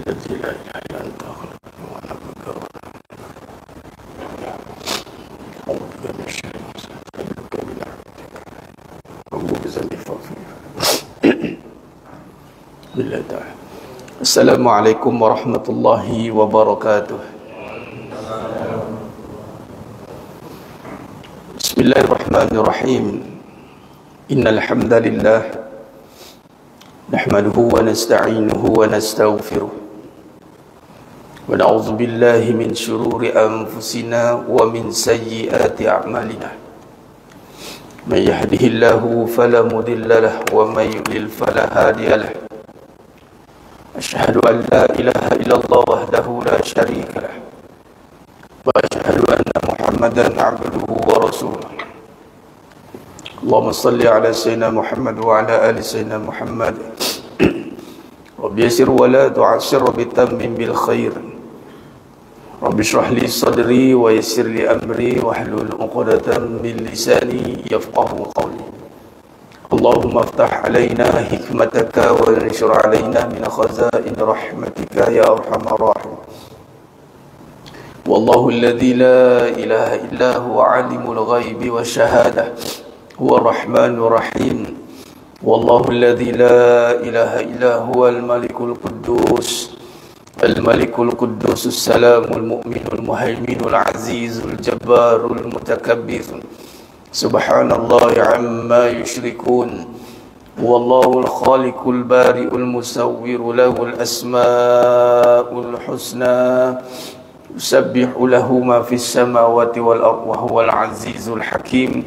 الذي لا إله إلا أنت خلقني وأنا عبدك أعوذ بك من الشر أسألك بنعمتك أعوذ بذنبي فاغفر بالله تعالى. Assalamualaikum warahmatullahi wabarakatuh. Bismillahirrahmanirrahim. Innal hamdalillah nahmaduhu wa nasta'inuhu wa nastaghfiruh wa na'udzu billahi min shururi anfusina wa min sayyiati a'malina. Man yahdihillahu fala mudilla lahu wa man yudlil fala hadiya lahu. أشهد أن لا إله إلا الله وحده لا شريك له وأشهد أن محمدا عبده ورسوله. اللهم صل على سيدنا محمد وعلى آل سيدنا محمد. رب يسر ولا تعسر بتمم بالخير. رب اشرح لي صدري ويسر لي أمري واحلل عقدة من لساني يفقه قولي. اللهم افتح علينا حكمتك وانشر علينا من خزائن رحمتك يا أرحم الراحمين. والله الذي لا إله إلا هو عالم الغيب والشهادة هو الرحمن الرحيم. والله الذي لا إله إلا هو الملك القدوس السلام المؤمن المهيمن العزيز الجبار المتكبر. سبحان الله عما يشركون. والله الخالق البارئ المصور له الأسماء الحسنى يسبح له ما في السماوات والأرض وهو العزيز الحكيم.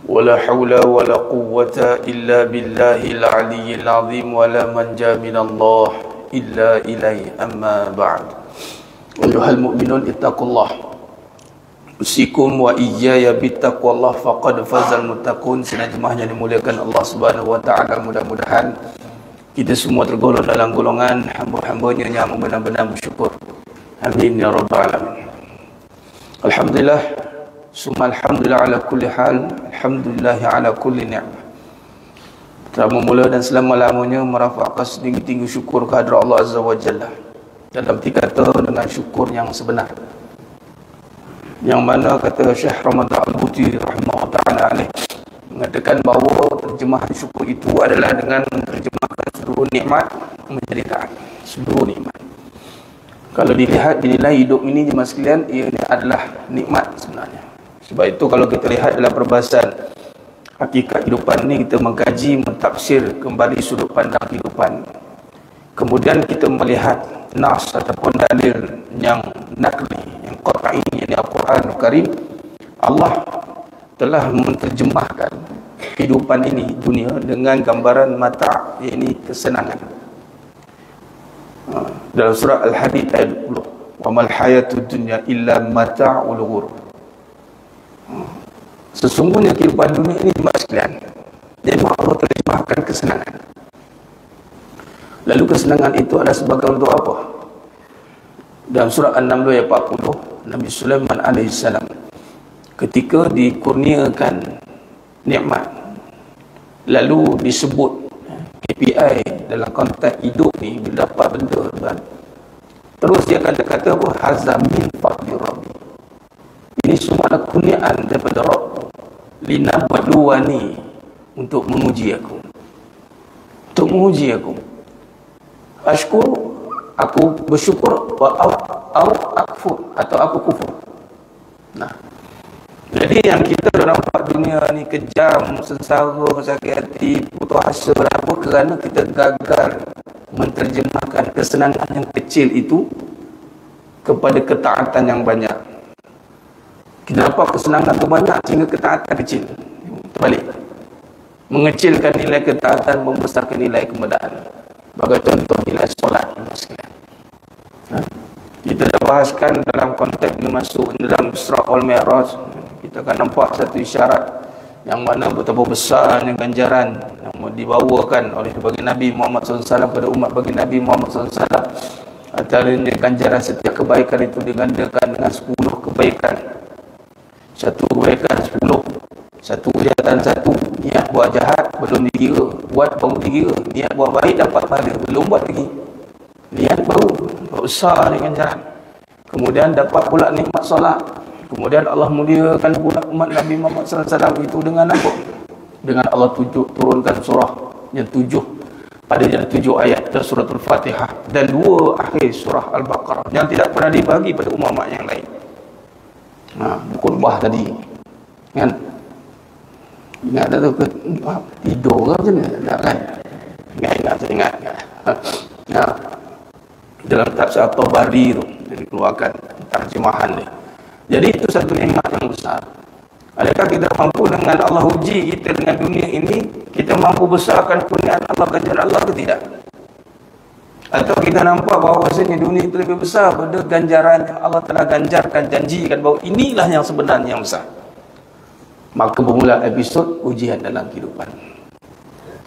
ولا حول ولا قوة إلا بالله العلي العظيم ولا منجا من الله إلا إليه. أما بعد أيها المؤمنون اتقوا الله usikum wa iyaya bittaqwallah faqad fazal muttaqun. Senajmahnya dimuliakan Allah Subhanahu wa taala, mudah-mudahan kita semua tergolong dalam golongan hamba-hambanya yang benar-benar bersyukur. Amin ya rabbal alamin. Alhamdulillah summa alhamdulillah ala kulli hal, alhamdulillah ala kulli ni'mah. Mula dan selama-lamanya merafaqkan setinggi-tinggi syukur kehadrat Allah Azza wa Jalla. Dalam dikata dengan syukur yang sebenar, yang mana kata Syekh Ramadan Al-Buti rahimahullah ta'ala alaih mengatakan bahawa terjemahan syukur itu adalah dengan menerjemahkan seluruh nikmat menjadi taat. Seluruh nikmat, kalau dilihat dinilai hidup ini jemaah sekalian, ia adalah nikmat sebenarnya. Sebab itu kalau kita lihat dalam perbahasan hakikat kehidupan ini, kita mengkaji, mentafsir kembali sudut pandang kehidupan, kemudian kita melihat nas ataupun dalil yang nakli, yang qat'i, yang Al-Quran Al-Karim. Allah telah menerjemahkan kehidupan ini, dunia, dengan gambaran mata', yakni kesenangan. Dalam surah Al-Hadid ayat 20, wa mal hayatud dunya illa mata'ul ghurur. Sesungguhnya kehidupan dunia ini jemaah sekalian, memang Allah terjemahkan kesenangan. Lalu kesenangan itu adalah sebagai untuk apa? Dalam surah An-Naml ayat 40, Nabi Sulaiman alaihissalam ketika dikurniakan nikmat, lalu disebut KPI dalam konteks hidup ni, bila dapat benda kan, terus dia kata apa? Hazam min fadli rabbi. Ini semua adalah kurniaan daripada Rabb. Linabluwani, untuk menguji aku, untuk menguji aku. Ashkur, aku bersyukur, au akfur, atau aku kufur. Nah, jadi yang kita nampak dunia ni kejam, sengsara, sakit hati, putus asa, apa, kerana kita gagal menterjemahkan kesenangan yang kecil itu kepada ketaatan yang banyak. Kita nampak kesenangan itu banyak sehingga ketaatan kecil. Terbalik, mengecilkan nilai ketaatan, membesarkan nilai kemudahan. Bagi contoh nilai solat. Kita dah bahaskan dalam konteks masuk dalam Isra wal Mi'raj, kita akan nampak satu isyarat yang mana betapa besarnya ganjaran yang dibawakan oleh bagi Nabi Muhammad SAW kepada umat bagi Nabi Muhammad SAW. Antaranya ganjaran setiap kebaikan itu digandakan dengan 10 kebaikan. Satu kebaikan 10, satu kejahatan 1. Niat buat jahat belum dikira, buat baru dikira. Niat buat baik dapat pahala, belum buat lagi. Niat baru besar dengan jalan. Kemudian dapat pula nikmat solat. Kemudian Allah muliakan pula umat Nabi Muhammad SAW itu dengan apa? Dengan Allah turunkan surah yang 7 pada yang 7 ayat dari suratul Fatihah dan 2 akhir surah Al-Baqarah yang tidak pernah dibagi pada umat-umat yang lain. Khutbah tadi kan, ingat tak tu tidur ke macam mana? Tak kan? Ingat. Dalam tafsir At-Tabari tu yang dikeluarkan terjemahan ni. Jadi itu satu nikmat yang besar. Adakah kita mampu dengan Allah uji kita dengan dunia ini, kita mampu besarkan kurniaan Allah, ganjaran Allah ke tidak? Atau kita nampak bahawa bahawasanya dunia itu lebih besar pada ganjaran yang Allah telah ganjarkan, janjikan bahawa inilah yang sebenarnya yang besar. Maka bermula episod ujian dalam kehidupan.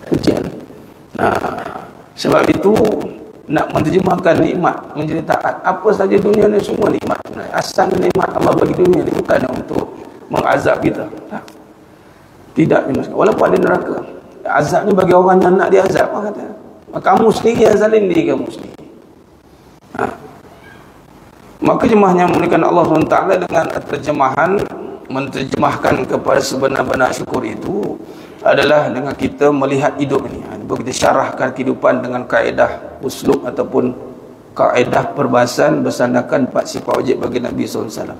Ujian. Sebab itu nak menterjemahkan nikmat menjadi taat. Apa saja dunia ni semua nikmat. Asal nikmat Allah bagi dunia ni bukan untuk mengazab kita. Tidak. Walaupun ada neraka, azab ni bagi orang yang nak diazab. Kata, kamu sendiri yang zalim diri kamu sendiri. Maka jemaahnya memuliakan Allah SWT dengan terjemahan, menterjemahkan kepada sebenar-benar syukur itu adalah dengan kita melihat hidup ini. Kita syarahkan kehidupan dengan kaedah uslub ataupun kaedah perbahasan bersandarkan 4 sifat wajib bagi Nabi SAW.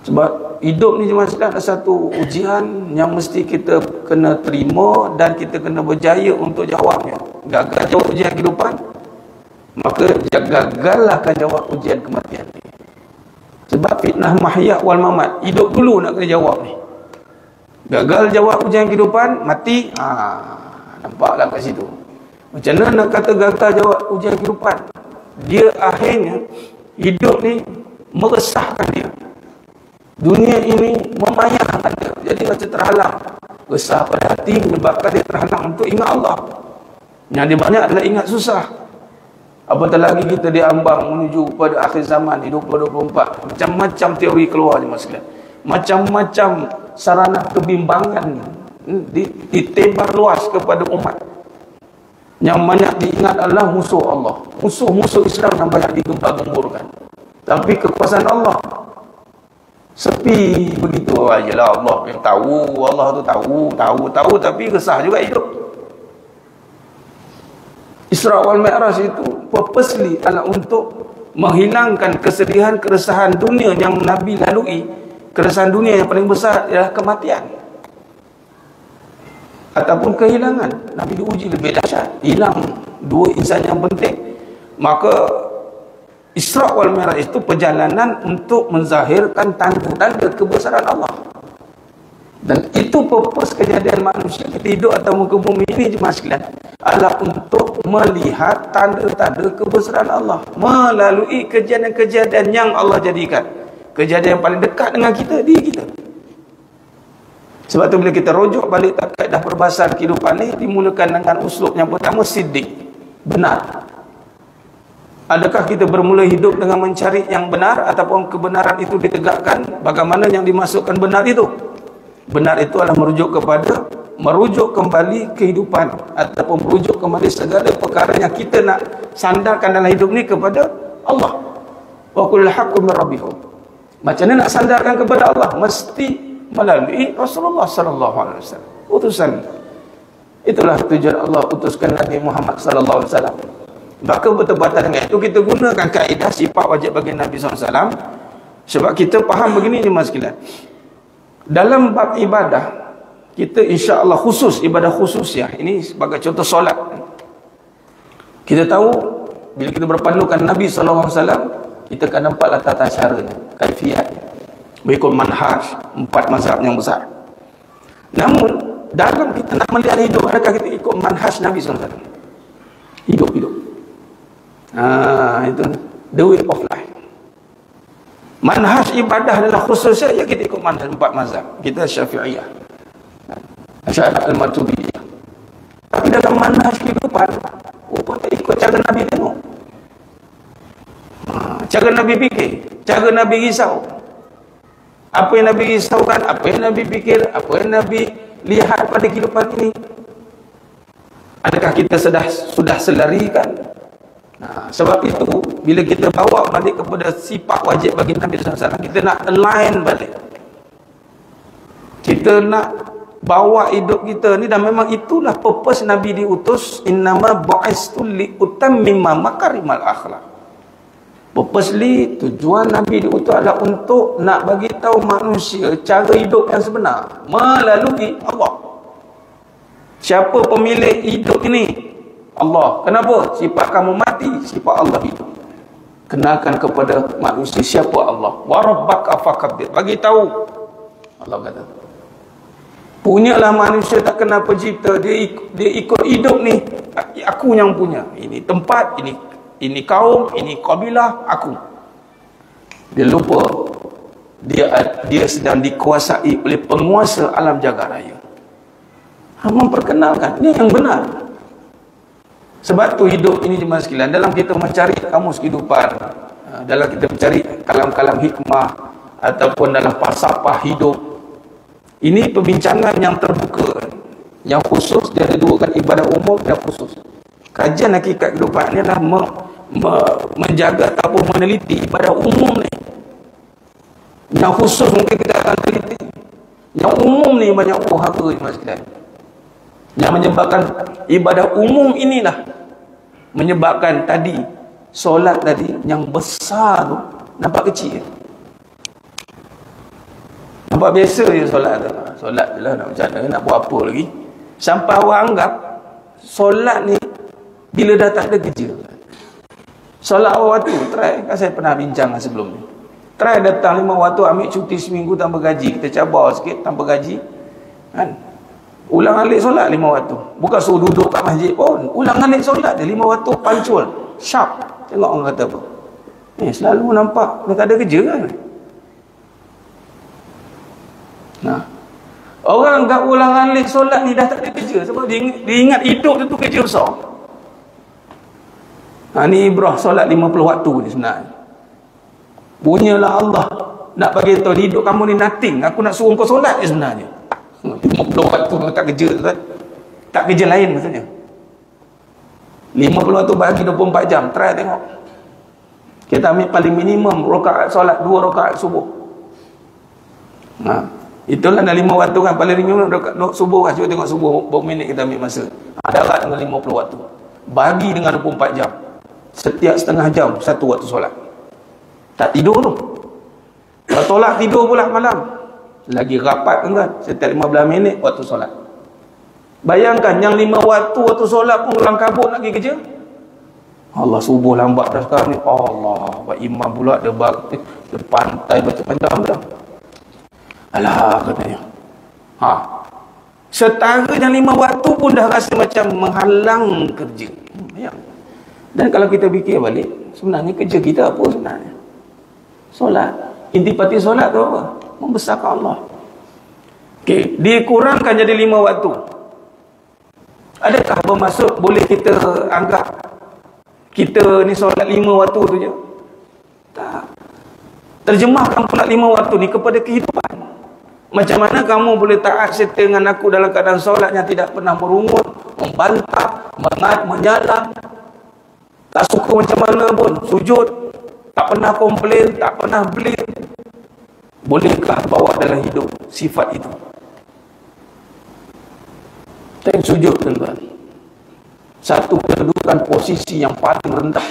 Sebab hidup ni cuma ada satu ujian yang mesti kita kena terima dan kita kena berjaya untuk jawabnya. Gagal jawab ujian kehidupan, maka gagallah akan jawab ujian kematian. Sebab fitnah mahya wal mamat, hidup dulu nak kena jawab ni. Gagal jawab ujian kehidupan, mati. Nampaklah kat situ. Macam mana nak kata gagal jawab ujian kehidupan? Dia akhirnya hidup ni meresahkan dia. Dunia ini memayahkan dia. Jadi macam terhalang. Resah pada hati menyebabkan dia terhalang untuk ingat Allah. Yang dia banyak adalah ingat susah. Apatah lagi kita diambang menuju pada akhir zaman di 2024. Macam-macam teori keluar je mas sekalian. Macam-macam sarana kebimbangan ditebar luas kepada umat. Yang banyak diingat adalah musuh Allah, musuh-musuh Islam yang banyak digembar-gemburkan. Tapi kekuasaan Allah sepi begitu ajalah. Allah yang tahu, Allah tu tahu, tapi resah juga hidup. Isra wal Mi'raj itu purposely adalah untuk menghilangkan kesedihan, keresahan dunia yang Nabi lalui. Keresahan dunia yang paling besar ialah kematian ataupun kehilangan. Nabi diuji lebih dahsyat, hilang 2 insan yang penting. Maka Isra wal Mi'raj itu perjalanan untuk menzahirkan tanda-tanda kebesaran Allah. Dan itu purpose kejadian manusia kita hidup atau muka bumi ini jemaah sekalian adalah untuk melihat tanda-tanda kebesaran Allah melalui kejadian-kejadian yang Allah jadikan. Kejadian yang paling dekat dengan kita, diri kita. Sebab tu bila kita rujuk balik kaedah perbahasan kehidupan ni, dimulakan dengan uslub yang pertama, siddiq, benar. Adakah kita bermula hidup dengan mencari yang benar ataupun kebenaran itu ditegakkan? Bagaimana yang dimasukkan benar itu? Benar itu adalah merujuk kembali kehidupan ataupun merujuk kembali segala perkara yang kita nak sandarkan dalam hidup ni kepada Allah. Wa kullul haqqun min rabbikum. Macam mana nak sandarkan kepada Allah? Mesti melalui Rasulullah sallallahu alaihi wasallam. Utusan. Itulah tujuan Allah utuskan Nabi Muhammad sallallahu alaihi wasallam. Maka bertepatan dengan itu kita gunakan kaedah sifat wajib bagi Nabi SAW. Sebab kita faham begini ni mas sekalian. Dalam bab ibadah, kita insya-Allah khusus, ibadah khusus ya. Ini sebagai contoh solat. Kita tahu bila kita berpandukan Nabi SAW, kita akan nampaklah tata caranya, kaifiatnya. Mengikut manhaj 4 mazhab yang besar. Namun dalam kita nak melihat hidup, adakah kita ikut manhaj Nabi SAW? Hidup. Itu the way of life. Manhaj ibadah adalah khususnya ya kita ikut manhaj 4 mazhab. Kita Syafi'iyah, Asy'ariyah, Al-Maturidiyah. Tapi dalam manhaj kehidupan, kita ikut cara Nabi tengok. Cara Nabi fikir, cara Nabi risau. Apa yang Nabi risaukan, apa yang Nabi fikir, apa yang Nabi lihat pada kehidupan ini. Adakah kita sudah selarikan? Sebab itu bila kita bawa balik kepada sifat wajib bagi Nabi SAW, kita nak align balik, kita nak bawa hidup kita ni, dan memang itulah purpose Nabi diutus. Innama bu'istu li utammima makarimal akhlak. Purposely, tujuan Nabi diutus adalah untuk nak bagi tahu manusia cara hidup yang sebenar melalui Allah. Siapa pemilik hidup ini? Allah. Kenapa? Sifat kamu mati, sifat Allah hidup. Kenalkan kepada manusia siapa Allah. Wa rabbaka fakabbir. Bagi tahu. Allah kata, punyalah manusia tak kenal pencipta, dia ikut hidup ni, aku yang punya. Ini tempat, ini kaum, ini kabilah, aku. Dia lupa dia sedang dikuasai oleh penguasa alam jagat raya. Memperkenalkan ini yang benar. Sebab tu hidup ini jemaah sekalian, dalam kita mencari kamus kehidupan, dalam kita mencari kalam-kalam hikmah ataupun dalam falsafah hidup, ini perbincangan yang terbuka, yang khusus. Dia ada dua kan, ibadah umum dan khusus. Kajian hakikat kehidupan ini adalah menjaga ataupun meneliti ibadah umum ni. Yang khusus mungkin kita akan teliti. Yang umum ni banyak huru-hara jemaah sekalian. Yang menyebabkan ibadah umum inilah menyebabkan tadi solat tadi yang besar tu nampak kecil. Nampak biasa je solat tu. Solat je lah, nak macam mana, nak buat apa lagi. Sampai orang anggap solat ni bila dah tak ada kerja. Solat awal waktu, try, kan saya pernah bincang sebelum ni. Try datang 5 waktu, ambil cuti seminggu tanpa gaji. Kita cabar sikit tanpa gaji. Kan? Ulang alik solat 5 waktu. Bukan suruh duduk kat masjid pun. Ulang alik solat dia 5 waktu, punctual, sharp. Tengok orang kata apa. Selalu nampak dia tak ada kerja kan. Nah, orang anggap ulang alik solat ni dah tak ada kerja sebab dia ingat hidup tu kerja besar. Ni ibrah solat 50 waktu ni sebenarnya. Punyalah Allah nak bagi tahu hidup kamu ni nothing. Aku nak suruh kau solat je sebenarnya. 50 waktu tak kerja tu kan. Tak kerja lain maksudnya. 50 waktu bagi 24 jam. Try tengok. Kita ambil paling minimum rakaat solat 2 rakaat subuh. Itulah dah 5 waktu kan. Paling minimum rakaat subuh kan. Cuba tengok subuh berapa minit kita ambil masa. Darat dengan 50 waktu. Bagi dengan 24 jam. Setiap setengah jam satu waktu solat. Tak tidur tu. Kalau tolak tidur pula malam. Lagi rapat kan. Setiap 15 minit waktu solat. Bayangkan yang 5 waktu solat pun orang kabut nak pergi kerja. Allah, subuh lambat dah sekarang ni. Allah, buat imam pula dia pantai baca panjang dah. Alah katanya. Setara yang 5 waktu pun dah rasa macam menghalang kerja. Dan kalau kita fikir balik, sebenarnya kerja kita apa sebenarnya? Solat. Intipati solat tu apa? Membesarkan Allah. Okey, dikurangkan jadi 5 waktu. Adakah bermaksud boleh kita anggap kita ni solat 5 waktu tu je? Tak. Terjemahkan pula 5 waktu ni kepada kehidupan. Macam mana kamu boleh taat serta dengan aku dalam keadaan solat yang tidak pernah berumur, membantah, menyalah, tak suka macam mana pun, sujud, tak pernah komplain, tak pernah blame. Bolehkah bawa dalam hidup sifat itu? Time sujud tuan-tuan, satu kedudukan posisi yang paling rendah,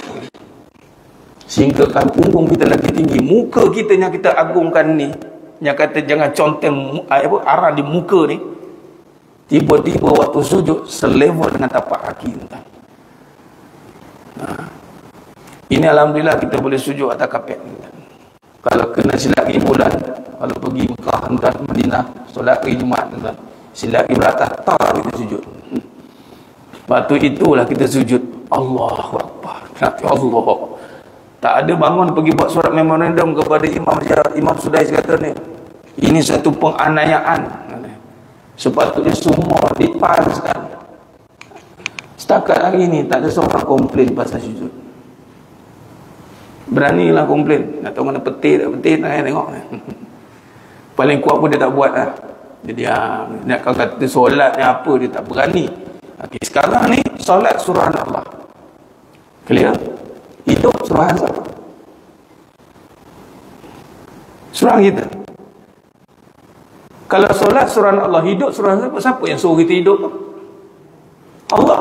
sehingga kan punggung kita lagi tinggi. Muka kita yang kita agungkan ni, yang kata jangan conteng arah di muka ni, tiba-tiba waktu sujud selevel dengan tapak kaki tuan-tuan. Ini alhamdulillah kita boleh sujud atas kapet. Kalau kena silap pergi bulan, kalau pergi Mekah dan Madinah, solat hari Jumaat tuan, silap pergi beratas, tak kita sujud. Waktu itulah kita sujud. Allahu Akbar. Ya Allah. Tak ada bangun pergi buat surat memorandum kepada Imam Sudais kata ni, ini satu penganiayaan. Sepatutnya semua dipaskan. Setakat hari ini tak ada seorang komplain pasal sujud. Beranilah komplain. Nak tahu mana petir tak petir, tengok. Paling kuat pun dia tak buat lah. Jadi nak kata solat ni apa, dia tak berani. Okay, sekarang ni solat surah Allah. Clear? Hidup suruhan siapa? Suruhan kita. Kalau solat suruhan Allah, hidup suruhan siapa? Siapa yang suruh kita hidup? Allah.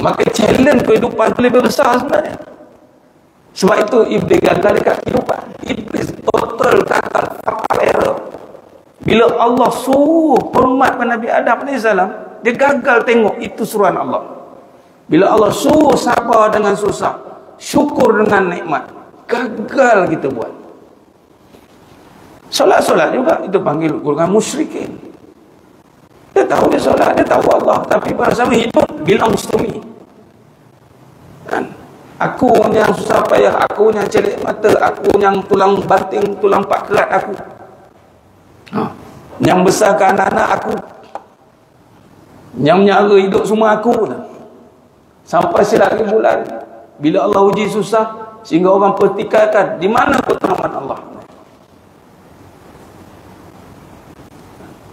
Maka challenge kehidupan itu lebih besar sebenarnya. Sebab itu Iblis gagal dekat kehidupan. Iblis total gagal, fatal error. Bila Allah suruh hormat pada Nabi Adam AS, dia gagal tengok itu suruhan Allah. Bila Allah suruh sabar dengan susah, syukur dengan nikmat, gagal kita buat. Solat-solat juga itu panggil golongan musyrikin. Dia tahu dia solat, dia tahu Allah, tapi pada sama hidup bilang mustami. Kan? Aku yang susah payah, aku yang celik mata, aku yang tulang banting, tulang pak kerat aku. Yang besarkan anak aku. Yang menyara hidup semua aku. Sampai silap bulan, bila Allah uji susah sehingga orang pertikaikan, di mana pertolongan Allah?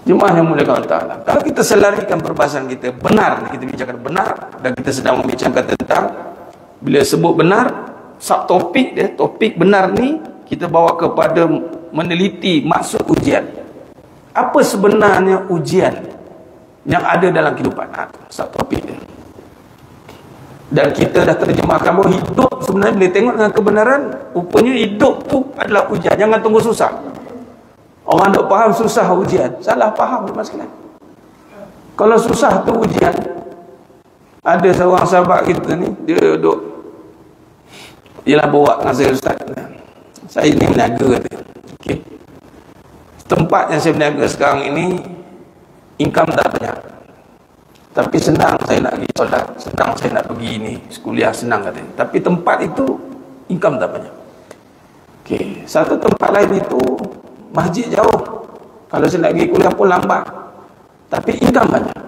Jemaah yang mulia Allah. Kalau kita selarikan perbahasan kita benar, kita bicarakan benar, dan kita sedang membicarakan tentang bila sebut benar, subtopik dia, topik benar ni kita bawa kepada meneliti maksud ujian. Apa sebenarnya ujian yang ada dalam kehidupan? Subtopik dia. Dan kita dah terjemahkan bahawa hidup sebenarnya boleh tengok dengan kebenaran, rupanya hidup tu adalah ujian. Jangan tunggu susah. Orang tak faham susah ujian, salah faham teman sekalian. Kalau susah tu ujian, ada seorang sahabat kita ni, dia duduk, dia lah bawa dengan saya, ustaz, saya ni meniaga kata. Okay. Tempat yang saya meniaga sekarang ini income tak banyak, tapi senang saya nak pergi solat, senang saya nak pergi ni kuliah, senang katanya. Tapi tempat itu income tak banyak. Okay. Satu tempat lain itu masjid jauh, kalau saya nak pergi kuliah pun lambat, tapi income banyak.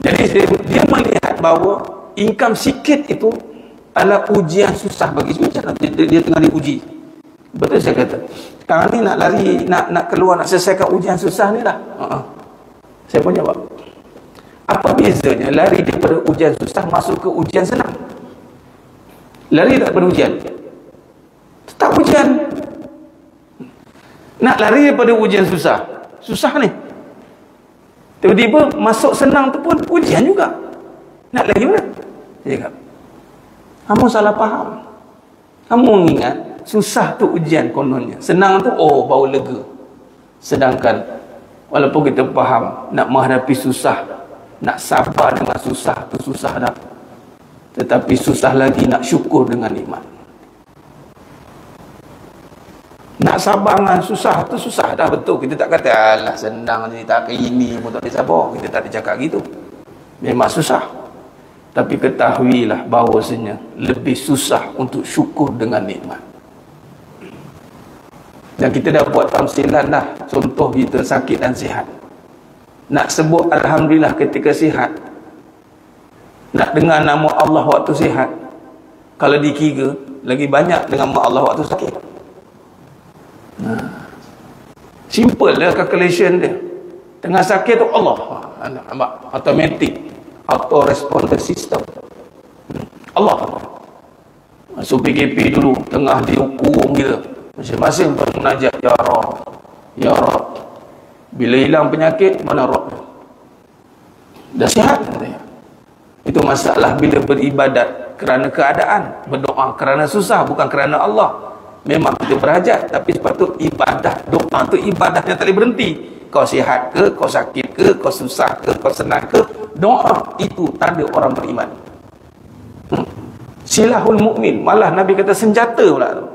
Jadi dia melihat bahawa income sikit itu adalah ujian susah bagi dia tengah diuji. Betul saya kata. Sekarang ni nak lari, nak keluar, nak selesaikan ujian susah ni lah. Saya pun jawab, apa bezanya lari daripada ujian susah masuk ke ujian senang? Lari daripada ujian, tetap ujian. Nak lari daripada ujian susah, susah ni, tiba-tiba masuk senang tu pun ujian juga. Nak lagi mana? Dia cakap, kamu salah faham. Kamu ingat susah tu ujian kononnya, senang tu baru lega. Sedangkan walaupun kita faham nak menghadapi susah, nak sabar dengan susah tu susah dah, tetapi susah lagi nak syukur dengan nikmat. Nak sabar dengan susah tu susah dah, betul. Kita tak kata alah senang ni, tak ini pun tak boleh sabar. Kita tak ada cakap gitu. Memang susah, tapi ketahuilah bahawasanya lebih susah untuk syukur dengan nikmat. Dan kita dah buat tamsilan dah. Contoh kita sakit dan sihat, nak sebut alhamdulillah ketika sihat, nak dengar nama Allah waktu sihat, kalau dikira lagi banyak dengan nama Allah waktu sakit. Simple lah calculation dia. Tengah sakit tu Allah, nampak automatic, auto response system. Allah masuk PKP dulu, tengah dihukum kita, masing-masing bermunajat, ya Rab, ya Rab. Bila hilang penyakit, mana Rab? Dah sihat katanya. Itu masalah bila beribadat kerana keadaan, berdoa kerana susah, bukan kerana Allah. Memang kita berhajat, tapi sepatut ibadah, doa tu ibadah yang tak boleh berhenti. Kau sihat ke, kau sakit ke, kau susah ke, kau senang ke, doa itu tanda orang beriman. Silahul mukmin, malah Nabi kata senjata pula tu.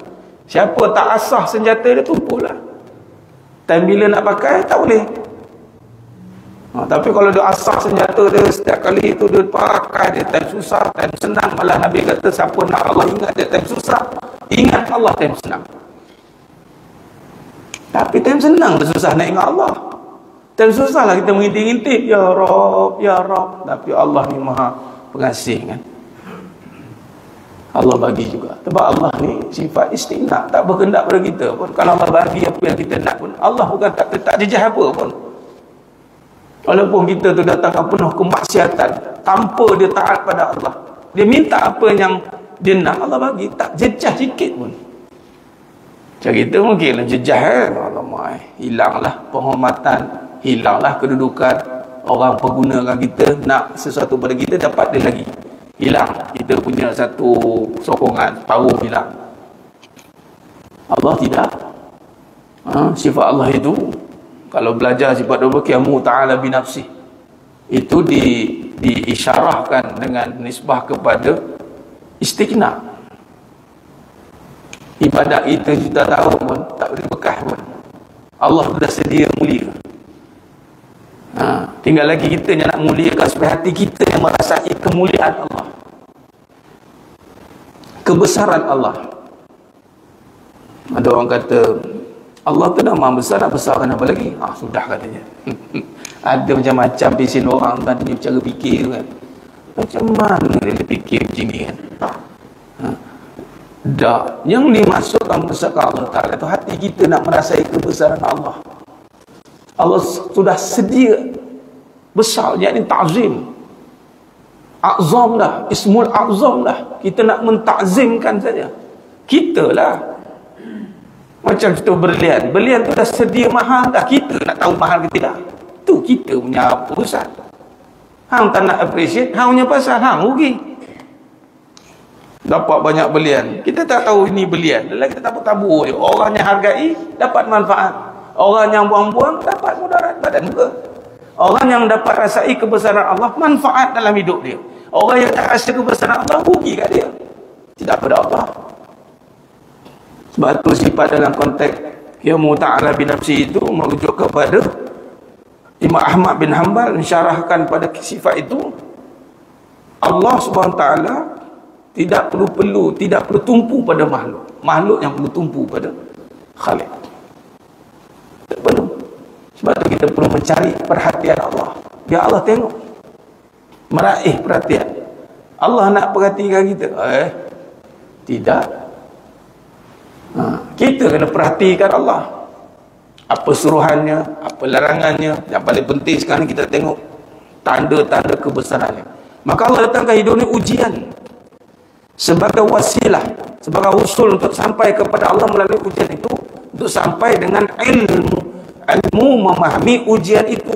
Siapa tak asah senjata dia, tumpulah. Time bila nak pakai tak boleh. Tapi kalau dia asah senjata dia, setiap kali itu dia pakai, dia time susah, time senang, malah Nabi kata siapa nak Allah ingat dia time susah, ingat Allah time senang. Tapi time senang tu susah nak ingat Allah. Time susah lah kita mengintip-intip, ya Rab, ya Rab. Tapi Allah ni maha pengasih kan. Allah bagi juga. Sebab Allah ni sifat istighna, tak berkehendak pada kita pun. Kalau Allah bagi apa yang kita nak pun, Allah bukan tak jejah apa pun. Walaupun kita tu datang penuh kemaksiatan, tanpa dia taat pada Allah, Dia minta apa yang dia nak, Allah bagi. Tak jejah sikit pun. Macam kita mungkin jejah alamak, hilanglah penghormatan, hilanglah kedudukan. Orang pergunakan kita, nak sesuatu pada kita, dapat dia lagi hilang. Kita punya satu sokongan, power hilang. Allah tidak. Sifat Allah itu, kalau belajar sifat Allah, qiyamu ta'ala binafsih, itu diisyarahkan dengan nisbah kepada istighna. Ibadat kita juta tahun pun tak boleh bekas pun. Allah sudah sedia mulia. Tinggal lagi kita yang nak muliakan supaya hati kita yang merasai kemuliaan Allah, kebesaran Allah. Ada orang kata Allah tu dah maha besar, nak besarkan apa lagi? Sudah katanya. Ada macam-macam pesen orang kan, dia cara fikir kan. Macam mana dia fikir macam ni kan? Yang dimasukkan besarkan Allah Ta'ala tu hati kita nak merasai kebesaran Allah. Allah sudah sedia besar, yakni ta'zim. A'zam dah, ismul a'zam dah. Kita nak mentakzimkan saja. Kita lah. Macam kita berlian tu dah sedia mahal dah. Kita nak tahu mahal ke tidak, tu kita punya urusan. Hang tak nak appreciate, hang punya pasal, hang rugi. Dapat banyak berlian, kita tak tahu ini berlian, lagi kita tabur-tabur je. Orang yang hargai dapat manfaat, orang yang buang-buang dapat mudarat badan muka. Orang yang dapat rasai kebesaran Allah, manfaat dalam hidup dia. Orang yang tak rasa kebesaran Allah, rugi kat dia, tidak pada Allah. Sebab tu sifat dalam konteks qiyamu ta'ala binafsi itu merujuk kepada Imam Ahmad bin Hanbal mensyarahkan pada sifat itu. Allah SWT tidak perlu tumpu pada makhluk yang perlu tumpu pada Khalik. Tak perlu. Sebab tu kita perlu mencari perhatian Allah, biar Allah tengok, meraih perhatian. Allah nak perhatikan kita? Tidak. Kita kena perhatikan Allah, apa suruhannya, apa larangannya. Yang paling penting sekarang kita tengok tanda-tanda kebesarannya. Maka Allah datangkan hidup ni ujian sebagai wasilah, sebagai usul untuk sampai kepada Allah melalui ujian itu, untuk sampai dengan ilmu memahami ujian itu.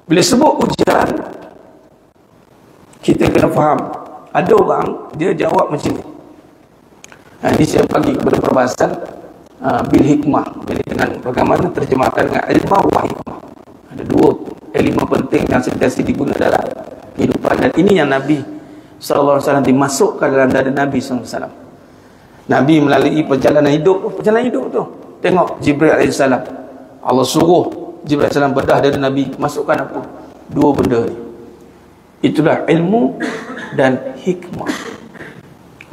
Bila sebut ujian, kita kena faham. Ada orang dia jawab macam ni. Ini saya bagi kepada perbahasan bil hikmah, dengan bagaimana terjemahkan dengan ilmah wa hikmah. Ada dua elemen penting yang sentiasa digunakan dalam kehidupan, dan ini yang Nabi SAW dimasukkan dalam dada Nabi SAW. Nabi melalui perjalanan hidup tu, tengok Jibril AS, Allah suruh Jibril AS bedah dada Nabi, masukkan apa? Dua benda ni. Itulah ilmu dan hikmah.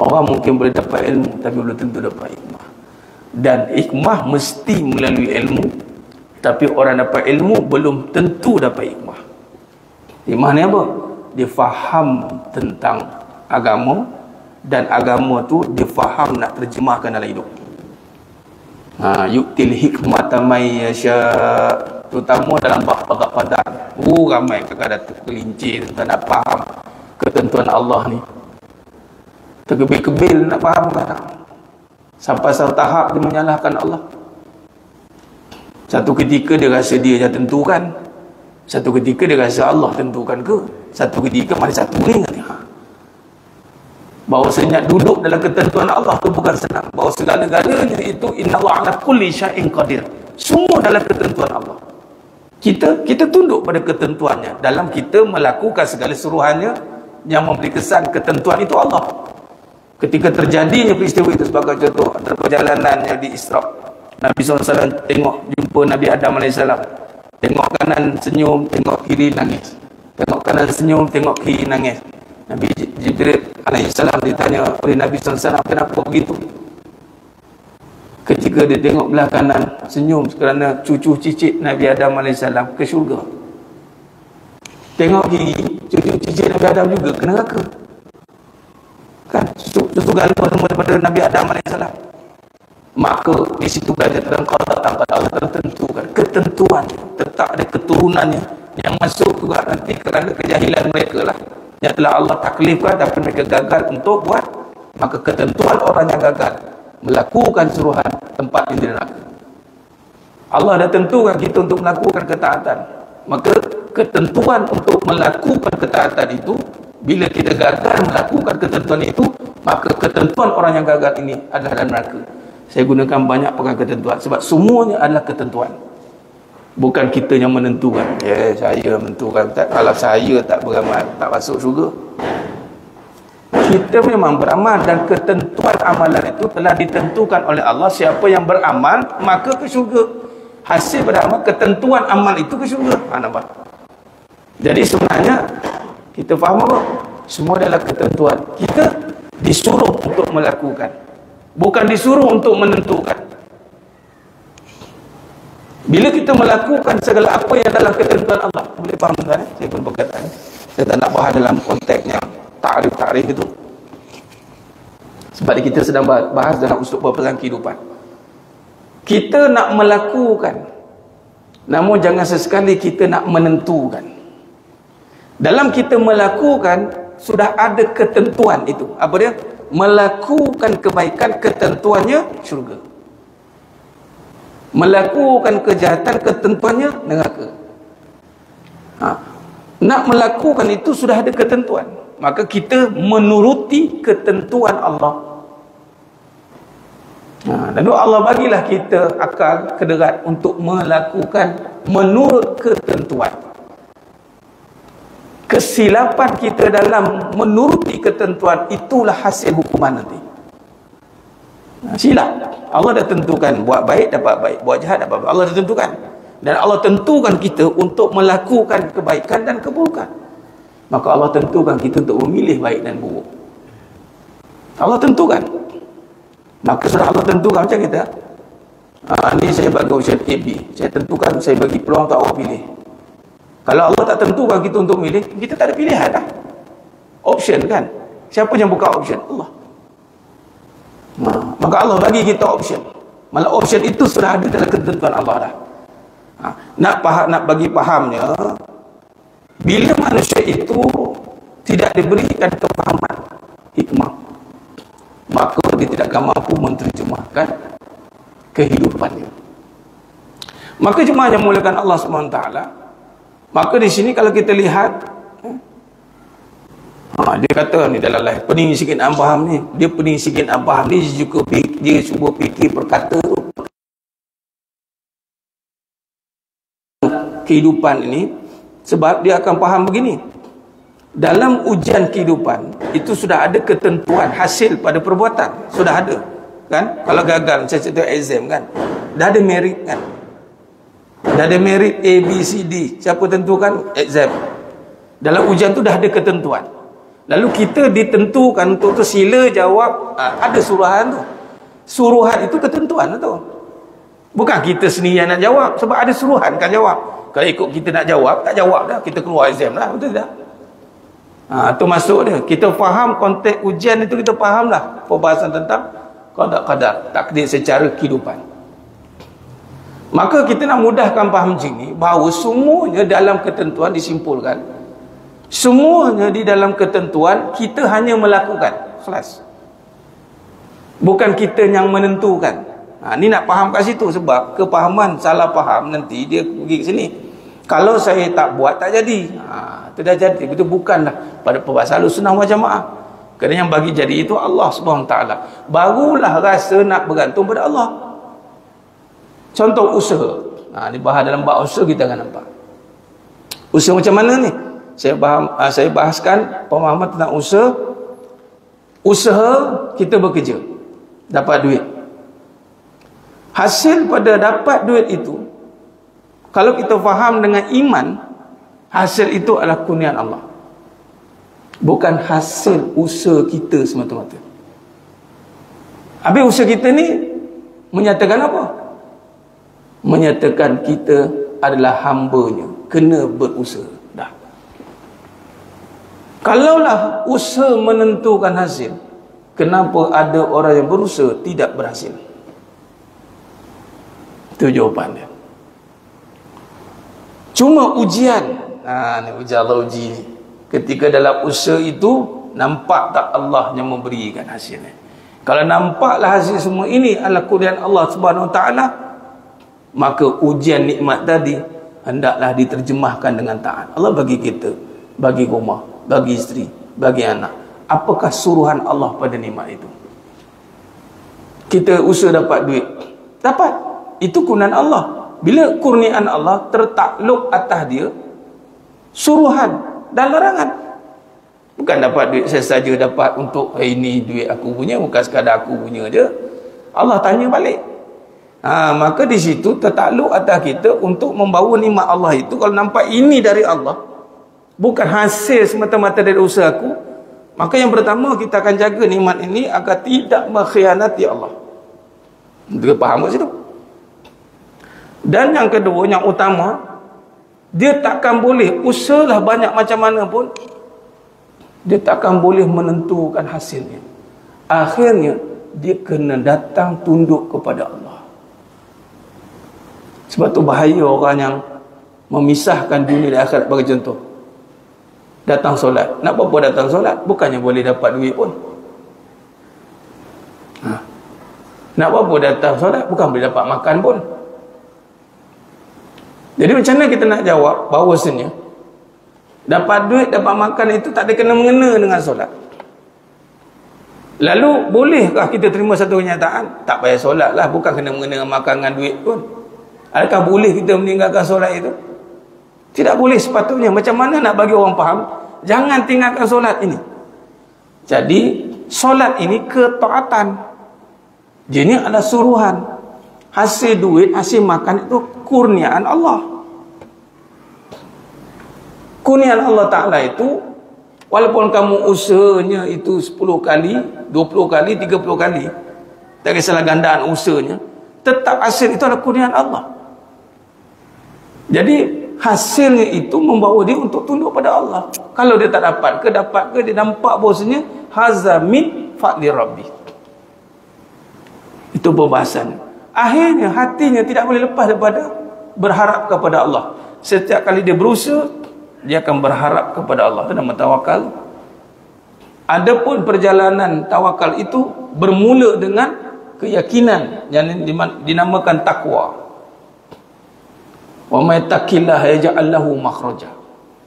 Orang mungkin boleh dapat ilmu, tapi belum tentu dapat hikmah. Dan hikmah mesti melalui ilmu, tapi orang dapat ilmu belum tentu dapat hikmah. Hikmah ni apa? Dia faham tentang agama, dan agama tu dia faham nak terjemahkan dalam hidup. Yu'til hikmata may yasha, terutama dalam bab qada. Ramai kadang-kadang tergelincir tak nak faham ketentuan Allah ni. Tergebil-gebil nak faham kadang. Sampai satu tahap dia menyalahkan Allah. Satu ketika dia rasa dia yang tentukan, satu ketika dia rasa Allah tentukan ke, satu ketika mana satu ni kan. Bahawasanya duduk dalam ketentuan Allah tu bukan senang. Bahawa segala-galanya itu innallaha ala kulli syai'in qadir. Semua dalam ketentuan Allah. Kita tunduk pada ketentuannya dalam kita melakukan segala suruhannya yang memberi kesan ketentuan itu Allah. Ketika terjadinya peristiwa itu, sebagai contoh dalam perjalanannya di Isra', Nabi SAW tengok jumpa Nabi Adam AS, tengok kanan senyum, tengok kiri nangis, tengok kanan senyum, tengok kiri nangis. Nabi Jibril AS ditanya oleh Nabi SAW, kenapa begitu? Ketika dia tengok belah kanan senyum kerana cucu cicit Nabi Adam AS ke syurga, tengok kiri cucu cicit Nabi Adam juga ke neraka. Kan susu galma semua daripada Nabi Adam AS. Maka di situ belajar tentang qada, pada Allah telah tentukan ketentuan, tetap ada keturunannya yang masuk juga nanti kerana kejahilan mereka lah. yang telah Allah taklifkan tapi mereka gagal untuk buat, maka ketentuan orang yang gagal melakukan suruhan tempat di neraka. Allah dah tentukan kita untuk melakukan ketaatan, maka ketentuan untuk melakukan ketaatan itu, bila kita gagal melakukan ketentuan itu, maka ketentuan orang yang gagal ini adalah dalam neraka. Saya gunakan banyak pegang ketentuan sebab semuanya adalah ketentuan, bukan kita yang menentukan. Saya menentukan, kalau saya tak beramal tak masuk syurga. Kita memang beramal dan ketentuan amalan itu telah ditentukan oleh Allah. Siapa yang beramal maka ke syurga. Hasil beramal, ketentuan amal itu ke syurga. Nampak? Jadi sebenarnya kita faham apa? Semua adalah ketentuan. Kita disuruh untuk melakukan, bukan disuruh untuk menentukan. Bila kita melakukan segala apa yang dalam ketentuan Allah, boleh faham tuan? Saya pun berkata, saya tak nak bahas dalam konteksnya takrif itu, sebab kita sedang bahas dalam usul peperangan kehidupan. Kita nak melakukan, namun jangan sesekali kita nak menentukan. Dalam kita melakukan sudah ada ketentuan itu. Apa dia? Melakukan kebaikan, ketentuannya syurga. Melakukan kejahatan, ketentuannya neraka. Nak melakukan itu sudah ada ketentuan, maka kita menuruti ketentuan Allah. Lalu Allah bagilah kita akal kederat untuk melakukan menurut ketentuan. Kesilapan kita dalam menuruti ketentuan itulah hasil hukuman nanti. Silap, Allah dah tentukan buat baik dapat baik, buat jahat dapat baik. Allah dah tentukan, dan Allah tentukan kita untuk melakukan kebaikan dan keburukan. Maka Allah tentukan kita untuk memilih baik dan buruk. Allah tentukan. Maka sudah Allah tentukan macam kita. Ni saya bagi option A, B. Saya tentukan, saya bagi peluang untuk awak pilih. Kalau Allah tak tentukan kita untuk milih, kita tak ada pilihan dah. Option kan? Siapa yang buka option? Allah. Maka Allah bagi kita option. Malah option itu sudah ada dalam ketentuan Allah dah. Nak bagi fahamnya, bila manusia itu tidak diberikan kefahaman hikmah, maka dia tidak akan mampu menerjemahkan kehidupannya. Maka jemaah yang muliakan Allah SWT, maka di sini kalau kita lihat, dia kata ni dalam live, pening sikit nak faham ni. Dia pening sikit nak faham ni, dia cuba fikir perkata kehidupan ini, sebab dia akan faham begini. Dalam ujian kehidupan itu sudah ada ketentuan hasil pada perbuatan, sudah ada kan. Kalau gagal macam contoh exam kan, dah ada merit kan, dah ada merit A, B, C, D. Siapa tentukan? Exam. Dalam ujian tu dah ada ketentuan. Lalu kita ditentukan untuk tu sila jawab, ada suruhan tu. Suruhan itu ketentuan tu, bukan kita sendiri yang nak jawab, sebab ada suruhan kan jawab. Kalau ikut kita nak jawab, tak jawab dah, kita keluar exam lah, betul tak? Itu masuk dia. Kita faham konteks ujian itu, kita faham lah perbahasan tentang qada-qadar, takdir secara kehidupan. Maka kita nak mudahkan faham macam ni, bahawa semuanya dalam ketentuan disimpulkan. Semuanya di dalam ketentuan, kita hanya melakukan. Kelas. Bukan kita yang menentukan. Ni nak faham kat situ, sebab kepahaman salah faham nanti dia pergi ke sini. Kalau saya tak buat, tak jadi. Itu dah jadi. Itu bukanlah pada perbahasan Ahlussunnah wal Jamaah. Kerana yang bagi jadi itu Allah SWT. Barulah rasa nak bergantung pada Allah. Contoh usaha. Ni bahas dalam bab usaha kita akan nampak. Usaha macam mana ni? Saya bahaskan pemahaman tentang usaha. Usaha kita bekerja, dapat duit. Hasil pada dapat duit itu, kalau kita faham dengan iman, hasil itu adalah kurniaan Allah, bukan hasil usaha kita semata-mata. Habis usaha kita ni menyatakan apa? Menyatakan kita adalah hambanya, kena berusaha. Dah. Kalaulah usaha menentukan hasil, kenapa ada orang yang berusaha tidak berhasil? Itu jawapan dia. Cuma ujian, ni ujian Allah uji ni. ketika dalam usaha itu nampak tak Allah yang memberikan hasilnya. Kalau nampaklah hasil semua ini adalah kurniaan Allah Subhanahu Wa Taala, maka ujian nikmat tadi hendaklah diterjemahkan dengan taat. Allah bagi kita, bagi rumah, bagi isteri, bagi anak. Apakah suruhan Allah pada nikmat itu? Kita usaha dapat duit, dapat. Itu kurniaan Allah. Bila kurniaan Allah tertakluk atas dia suruhan dan larangan. Bukan dapat duit saya saja dapat untuk ini duit aku punya, bukan sekadar aku punya je. Allah tanya balik. Maka di situ tertakluk atas kita untuk membawa nikmat Allah itu. Kalau nampak ini dari Allah, bukan hasil semata-mata dari usaha aku, maka yang pertama kita akan jaga nikmat ini agar tidak mengkhianati Allah. Kita faham kat situ. Dan yang kedua, yang utama, dia takkan boleh usahalah banyak macam mana pun, dia takkan boleh menentukan hasilnya. Akhirnya dia kena datang tunduk kepada Allah. Sebab tu bahaya orang yang memisahkan dunia dan akhirat. Bagi contoh, datang solat. Nak apa datang solat? Bukannya boleh dapat duit pun. Nak apa datang solat? Bukan boleh dapat makan pun. Jadi macam mana kita nak jawab bahawasanya dapat duit, dapat makan itu tak ada kena-mengena dengan solat? Lalu bolehkah kita terima satu kenyataan tak payah solat lah, bukan kena-mengena dengan makan dengan duit pun? Adakah boleh kita meninggalkan solat itu? Tidak boleh sepatutnya. Macam mana nak bagi orang faham jangan tinggalkan solat ini? Jadi solat ini ketaatan, jadi adalah suruhan. Hasil duit, hasil makan itu kurniaan Allah. Kurniaan Allah Ta'ala itu, walaupun kamu usahanya itu 10 kali, 20 kali, 30 kali, tak kisahlah gandaan usahanya, tetap hasil itu adalah kurniaan Allah. Jadi hasilnya itu membawa dia untuk tunduk pada Allah. Kalau dia tak dapat ke dia nampak bahasanya hazamin fa'li rabbi. Itu perbahasan. Akhirnya hatinya tidak boleh lepas daripada berharap kepada Allah. Setiap kali dia berusaha, dia akan berharap kepada Allah. Itu nama tawakal. Adapun perjalanan tawakal itu bermula dengan keyakinan yang dinamakan takwa. Wa may yattaqillaha yaj'al lahu makhraja.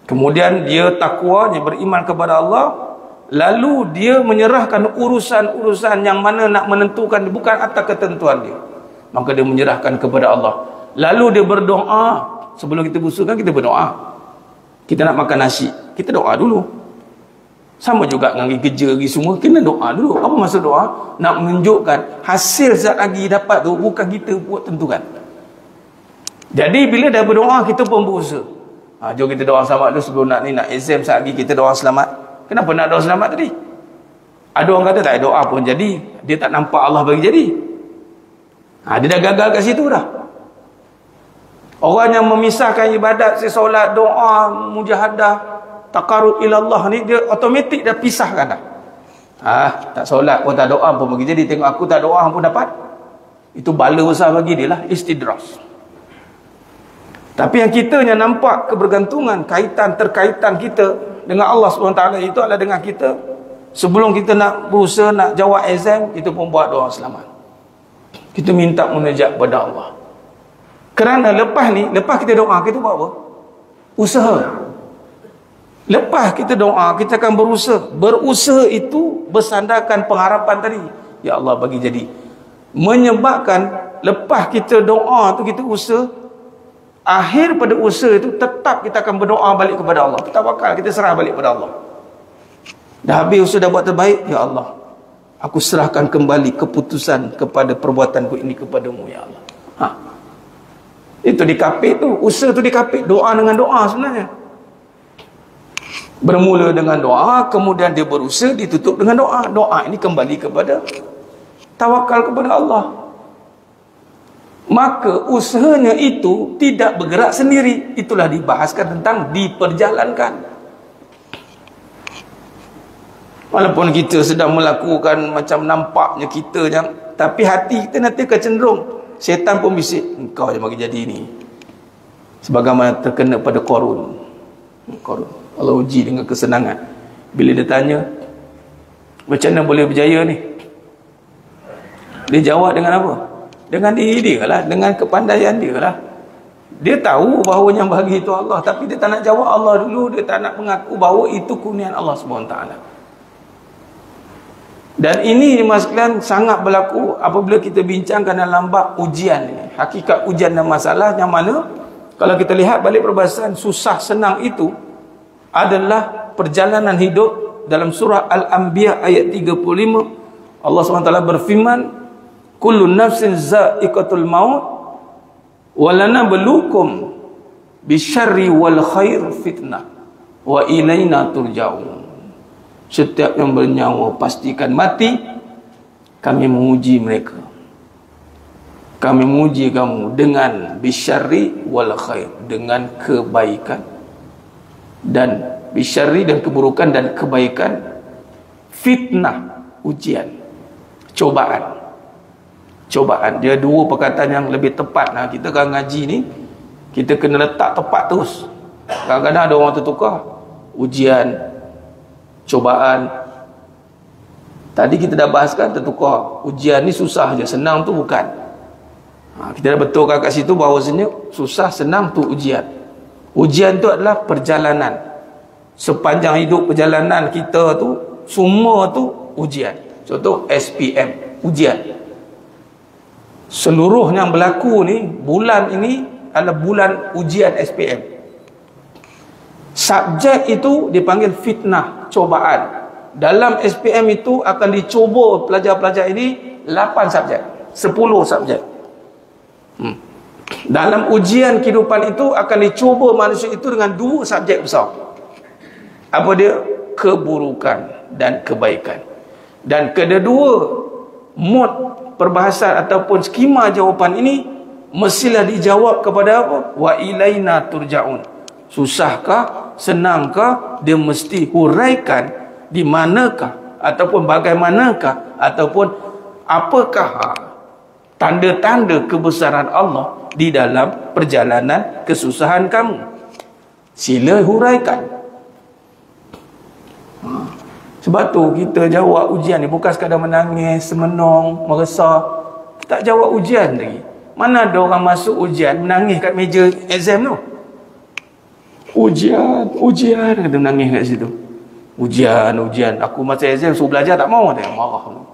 Kemudian dia takwa, dia beriman kepada Allah, lalu dia menyerahkan urusan-urusan yang mana nak menentukan bukan atas ketentuan dia. Maka dia menyerahkan kepada Allah. Lalu dia berdoa. Sebelum kita berusaha kan kita berdoa. Kita nak makan nasi, kita doa dulu. Sama juga dengan kerja lagi semua, kena doa dulu. Apa maksud doa? Nak menunjukkan hasil saat lagi dapat tu bukan kita buat tentukan. Jadi bila dah berdoa, kita pun berusaha. Jom kita doa selamat dulu sebelum nak exam saat lagi, kita doa selamat. Kenapa nak doa selamat tadi? Ada orang kata tak doa pun jadi, dia tak nampak Allah bagi jadi. Dia dah gagal kat situ dah. Orang yang memisahkan ibadat, solat, doa, mujahadah, taqarrub ila Allah ni, dia automatik dah pisahkan dah. Tak solat pun tak doa pun bagi jadi. Tengok aku tak doa pun dapat. Itu bala besar bagi dia lah, istidras. Tapi yang kita yang nampak kebergantungan, terkaitan kita dengan Allah SWT itu adalah dengan kita. Sebelum kita nak berusaha, nak jawab exam, kita pun buat doa selamat. Kita minta munajat kepada Allah. Kerana lepas kita doa, kita buat apa? Usaha. Lepas kita doa, kita akan berusaha. Berusaha itu bersandarkan pengharapan tadi. Ya Allah bagi jadi. Menyebabkan lepas kita doa tu, kita usaha, akhir pada usaha itu tetap kita akan berdoa balik kepada Allah. Kita tawakal, kita serah balik kepada Allah. Dah habis usaha, dah buat terbaik, ya Allah, aku serahkan kembali keputusan kepada perbuatanku ini kepadamu, ya Allah. Itu dikapit tu, usaha tu dikapit. Doa dengan doa sebenarnya. Bermula dengan doa, kemudian dia berusaha, ditutup dengan doa. Doa ini kembali kepada tawakal kepada Allah. Maka usahanya itu tidak bergerak sendiri. Itulah dibahaskan tentang diperjalankan. Walaupun kita sedang melakukan macam nampaknya kita yang, tapi hati kita nanti akan cenderung. Syaitan pun bisik, engkau yang bagi jadi ini. Sebagaimana terkena pada Qarun. Allah uji dengan kesenangan. Bila dia tanya, macam mana boleh berjaya ni? Dia jawab dengan apa? Dengan diri dia lah, dengan kepandaian dia lah. Dia tahu bahawa yang bagi itu Allah, tapi dia tak nak jawab Allah dulu. Dia tak nak mengaku bahawa itu kurniaan Allah SWT. Dan ini mas sekalian sangat berlaku apabila kita bincangkan dalam bab ujian ini. Hakikat ujian dan masalah yang mana kalau kita lihat balik perbahasan susah senang itu adalah perjalanan hidup. Dalam surah Al-Anbiya ayat 35 Allah SWT berfirman, kullu nafsin za'iqatul maut walana belukum bisyarri wal khair fitnah wa ilaina turja'un. Setiap yang bernyawa pastikan mati. Kami menguji mereka, kami menguji kamu dengan bisyarri wal khair, dengan kebaikan dan bisyarri dan keburukan dan kebaikan, fitnah ujian, cobaan. Cobaan dia dua perkataan yang lebih tepat. Nah, kita kalau ngaji ni kita kena letak tepat terus. Kadang-kadang ada orang tertukar ujian, cobaan. Tadi kita dah bahaskan tertukar. Ujian ni susah je, senang tu bukan. Kita dah betulkan kat situ bahawasanya susah senang tu ujian. Ujian tu adalah perjalanan. Sepanjang hidup perjalanan kita tu semua tu ujian. Contoh SPM, ujian. Seluruh yang berlaku ni, bulan ini adalah bulan ujian SPM. Subjek itu dipanggil fitnah, cobaan. Dalam SPM itu akan dicuba pelajar-pelajar ini 8 subjek, 10 subjek. Dalam ujian kehidupan itu akan dicuba manusia itu dengan 2 subjek besar. Apa dia? Keburukan dan kebaikan. Dan kedua mod perbahasan ataupun skema jawapan ini mestilah dijawab kepada apa? Wa ilaina turja'un. Susahkah, senangkah, dia mesti huraikan di manakah ataupun bagaimanakah ataupun apakah tanda-tanda kebesaran Allah di dalam perjalanan kesusahan kamu. Sila huraikan. Sebab tu kita jawab ujian ni bukan sekadar menangis, semenung, meresah. Kita tak jawab ujian lagi. Mana ada orang masuk ujian menangis kat meja exam tu? Ujian kata menangis kat situ. Ujian. Aku masa exam suruh belajar tak mau, dia marah.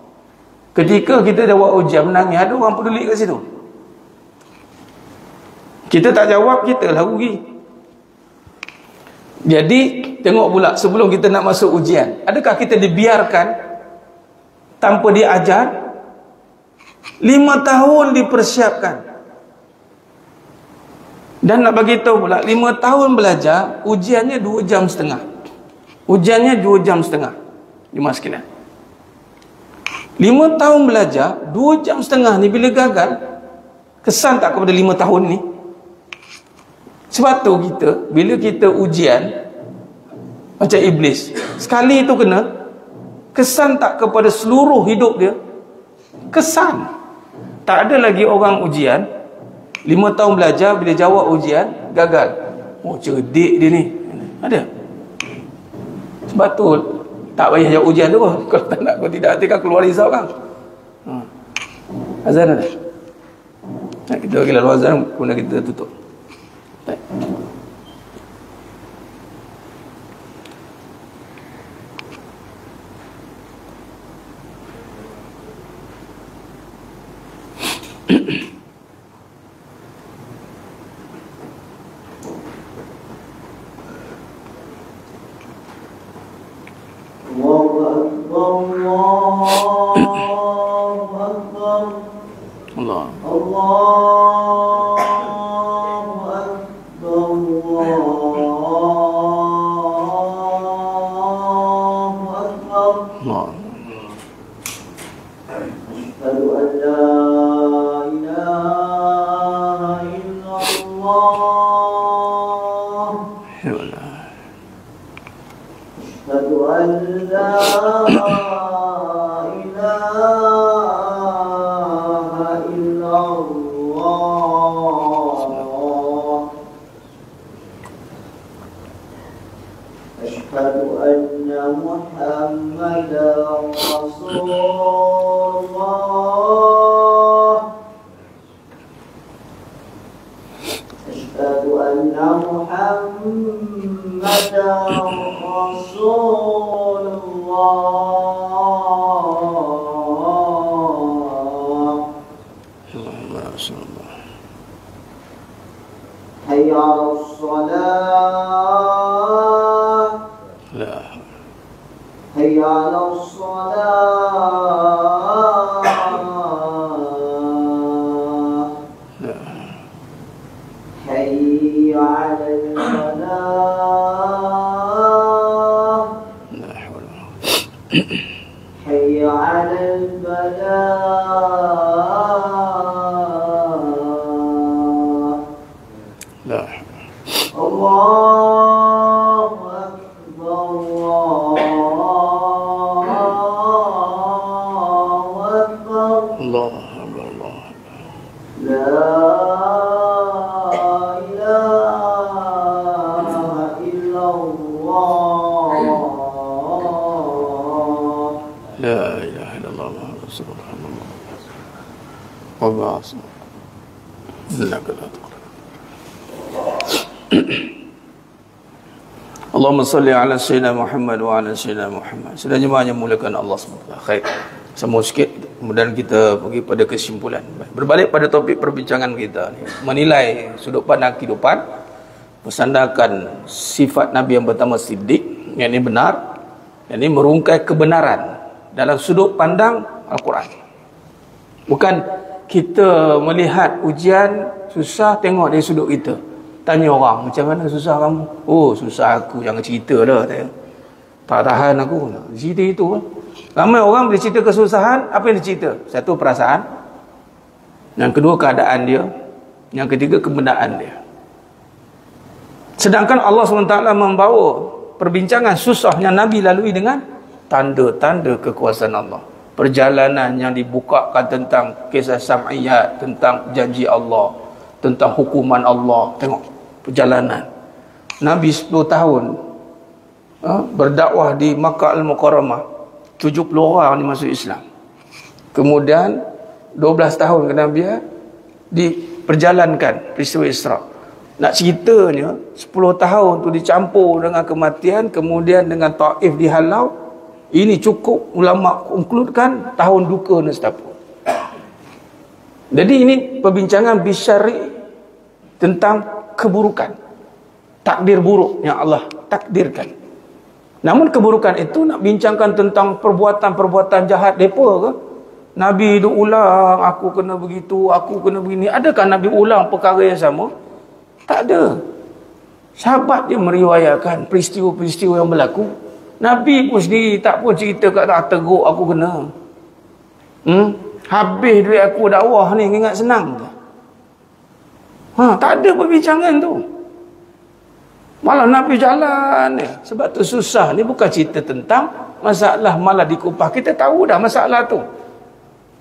Ketika kita jawab ujian menangis, ada orang peduli kat situ. Kita tak jawab, kita lah rugi. Jadi tengok pula sebelum kita nak masuk ujian, adakah kita dibiarkan tanpa diajar? 5 tahun dipersiapkan. Dan nak bagi tahu pula 5 tahun belajar, ujiannya 2 jam setengah. Ujiannya 2 jam setengah. Jemaah sekalian, 5 tahun belajar 2 jam setengah ni bila gagal, kesan tak kepada 5 tahun ni? Sebab tu kita bila kita ujian macam iblis, sekali tu kena, kesan tak kepada seluruh hidup dia? Kesan. Tak ada lagi orang ujian 5 tahun belajar, bila jawab ujian gagal. Oh, cerdik dia ni. Ada. Sebab tu tak payah jawab ujian tu. Kalau tak nak, kalau tidak hati kan keluar risau kan. Azan ada. Kita bagi lalu azan, kemudian kita tutup. محمدا رسول الله أشهد أن محمدا رسول الله حي على الصلاة لا حي على الصلاة لا حي على الفلاح لا حول ولا قوة حي على الفلاح لا الله أكبر الله أكبر الله أكبر الله أكبر لا إله إلا الله لا إله إلا الله محمد رسول الله وبعث إنك لا تقدر Allahumma salli ala sayyidina Muhammad wa ala sayyidina Muhammad. Sudah jemaah yang mulakan Allah SWT. Khair. Sambung sikit, kemudian kita pergi pada kesimpulan. Berbalik pada topik perbincangan kita ni, menilai sudut pandang kehidupan, bersandarkan sifat Nabi yang pertama Siddiq, yang ini benar, yang ini merungkai kebenaran dalam sudut pandang Al-Quran. Bukan kita melihat ujian susah, tengok dari sudut kita. Tanya orang, macam mana susah kamu? Oh, susah aku, jangan cerita lah. Tak tahan aku. Cerita itu kan. Ramai orang bila cerita kesusahan, apa yang dia cerita? Satu, perasaan. Yang kedua, keadaan dia. Yang ketiga, kebenaran dia. Sedangkan Allah SWT membawa perbincangan susahnya Nabi lalui dengan tanda-tanda kekuasaan Allah. Perjalanan yang dibukakan tentang kisah sam'iyat, tentang janji Allah, tentang hukuman Allah. Tengok perjalanan Nabi 10 tahun berdakwah di Makkah Al-Mukarramah, 70 orang ni masuk Islam. Kemudian 12 tahun kenabian diperjalankan peristiwa Isra. Nak ceritanya 10 tahun tu dicampur dengan kematian, kemudian dengan Taif dihalau. Ini cukup ulama konkludkan tahun duka nestapa. Jadi ini perbincangan bisyari tentang keburukan, takdir buruk yang Allah takdirkan. Namun keburukan itu nak bincangkan tentang perbuatan-perbuatan jahat mereka ke? Nabi itu ulang, aku kena begitu, aku kena begini. Adakah Nabi ulang perkara yang sama? Tak ada. Sahabat dia meriwayatkan peristiwa-peristiwa yang berlaku. Nabi pun sendiri tak pun cerita kat tak teruk aku kena. Habis duit aku dakwah ni, ingat senang ke? Tak ada perbincangan tu. Malah Nabi jalan ya. Sebab tu susah. Ni bukan cerita tentang masalah malah dikupah. Kita tahu dah masalah tu.